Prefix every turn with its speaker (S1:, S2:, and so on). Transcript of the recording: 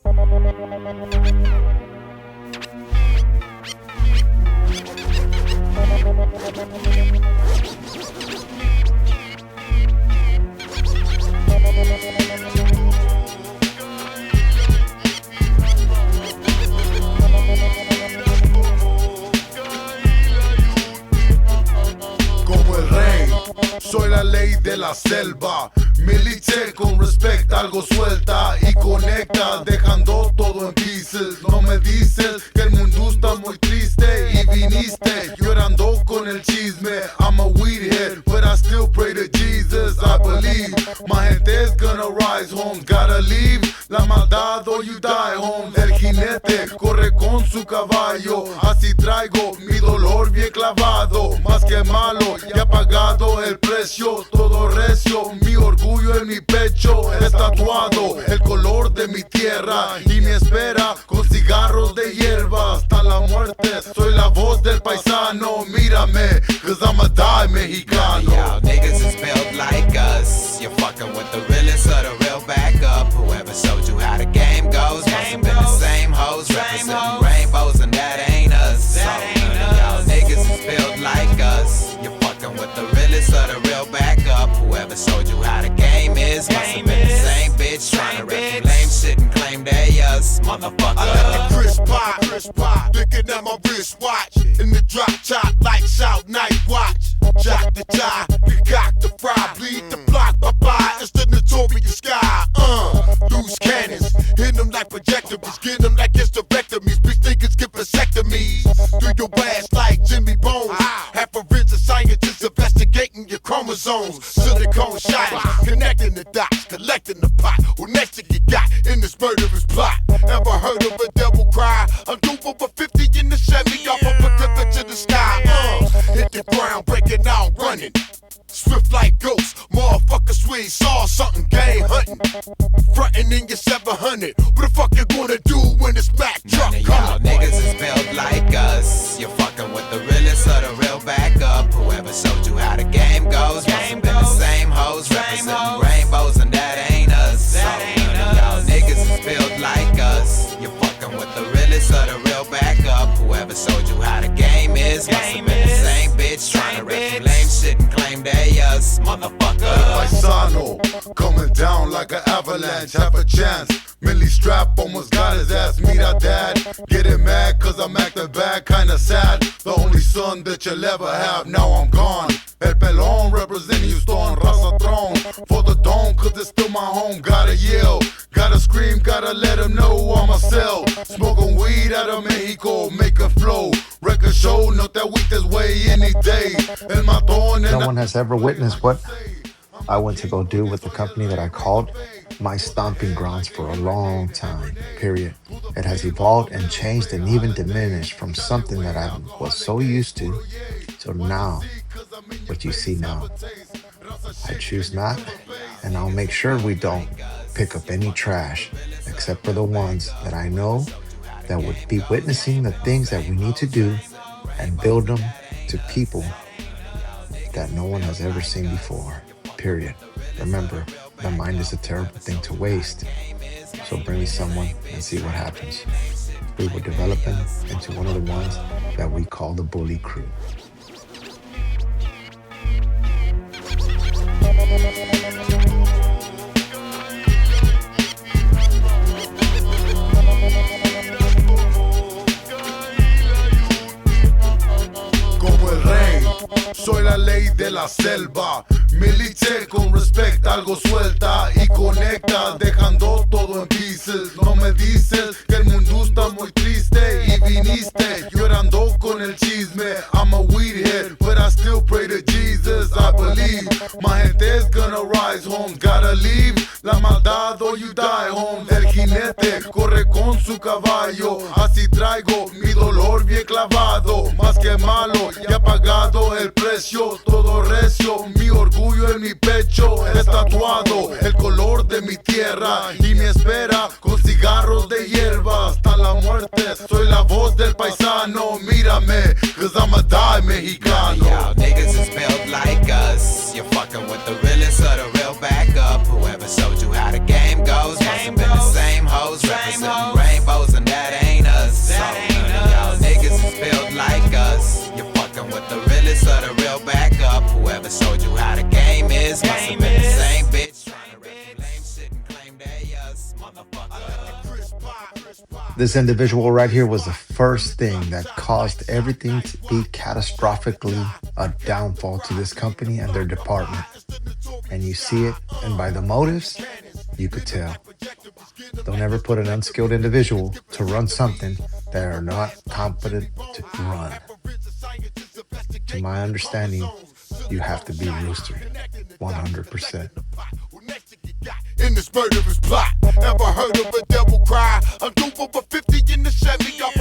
S1: Como el rey, soy la ley de la selva. Milité con respecto, algo suelta y conecta, dejando todo en pieces. No me dices que el mundo está muy triste y viniste llorando con el chisme. I'm a weedhead, but I still pray to Jesus. I believe my gente is gonna rise home. Gotta leave la maldad or you die home. El jinete corre con su caballo, así traigo mi dolor bien clavado. Más que malo, ya pagado el precio, todo recio, mi orgullo en mi pecho es tatuado, el color de mi tierra y me espera con cigarros de hierba hasta la muerte. Soy la voz del paisano, mírame, cause I'm a die mexicano.
S2: Y'all niggas is built like us. You're fucking with the realest of the real backup. Whoever showed you how the game goes must have been the same hoes representing rainbows, and that ain't us. So none of y'all niggas is built like us. You're fucking with the realest of the real backup. Whoever showed you how the game is must have been the same bitch trying to rip some lame shit and claim they us, motherfucker.
S3: I like the crisp pie, looking at my wristwatch. In the drop top, lights out, night watch. Jack the tie, concoct the fry, bleed the block, bye-bye, it's the notorious sky. Loose cannons, hit them like projectiles, get them like hysterectomies, bitch niggas get vasectomies. Do your ass like Jimmy Bones, half a rinse of scientists investigating your chromosomes. Silicone shotty, connecting the dots, collecting the pot. Who next you got in this murderous plot? Ever heard of a devil cry? I'm due for 50 in the Chevy, off of a clipper to the sky. Hit the ground, breaking out, running. Swift like ghosts, motherfucker sweet, saw something, game hunting. Frontin' in your 700, what the fuck you gonna do when this Mack truck
S2: None of
S3: comes?
S2: y'all niggas is built like us. You're fucking with the realest of the real backup. Whoever showed you how the game goes must have been the same hoes representing rainbows, and that ain't us. So none of y'all niggas is built like us. You're fucking with the realest of the real backup. Whoever showed you how the game is must have been the same bitch trying to rip some lame shit and claim they us, motherfucker.
S1: Paisano, coming down like an avalanche, have a chance. Millie Strap almost got his ass, meet our dad. Getting mad cause I'm acting bad, kinda sad. The only son that you'll ever have, now I'm gone. El Pelon representing Houston, Raza Throne. For the dome cause it's still my home, gotta yell. Gotta scream, gotta let him know I'm a cell. Smoking weed out of Mexico, make a flow. Record show, not that weak this way any day. El Matón.
S4: No one has ever witnessed what I went to go do with the company that I called my stomping grounds for a long time, period. It has evolved and changed and even diminished from something that I was so used to now, what you see now. I choose not, and I'll make sure we don't pick up any trash, except for the ones that I know that would be witnessing the things that we need to do and build them to people that no one has ever seen before, period. Remember, the mind is a terrible thing to waste. So bring me someone and see what happens. We will develop him into one of the ones that we call the bully crew.
S1: Como el rey, soy la ley de la selva. Milité con respecto, algo suelta y conecta, dejando todo en pieces. No me dices que el mundo está muy triste y viniste llorando con el chisme. I'm a weedhead, but I still pray to Jesus. I believe my gente is gonna rise home. Gotta leave la maldad or you die home. El jinete corre con su caballo, así traigo mi dolor bien clavado. Más que malo, ya pagado el precio, todo recio, mi orgullo en mi pecho es tatuado, el color de mi tierra y me espera con cigarros de hierba hasta la muerte. Soy la voz del paisano, mírame, cause I'm a die mexicano.
S2: Y'all niggas is built like us. You're fucking with the realest of the real backup. Whoever showed you how the game goes must have been the same hoes representing representing rainbows and that ain't us. So none of y'all niggas is built like us. You're fucking with the realest of the real backup. Whoever showed you how the game is must have been the same bitch trying to rap lame shit and claim they us, motherfucker.
S4: This individual right here was the first thing that caused everything to be catastrophically a downfall to this company and their department. And you see it, and by the motives, you could tell. Don't ever put an unskilled individual to run something that are not competent to run. To my understanding, you have to be Rooster, 100%.
S3: In this murderous plot, ever heard of a devil cry? I'm doing over 50 in the Chevy off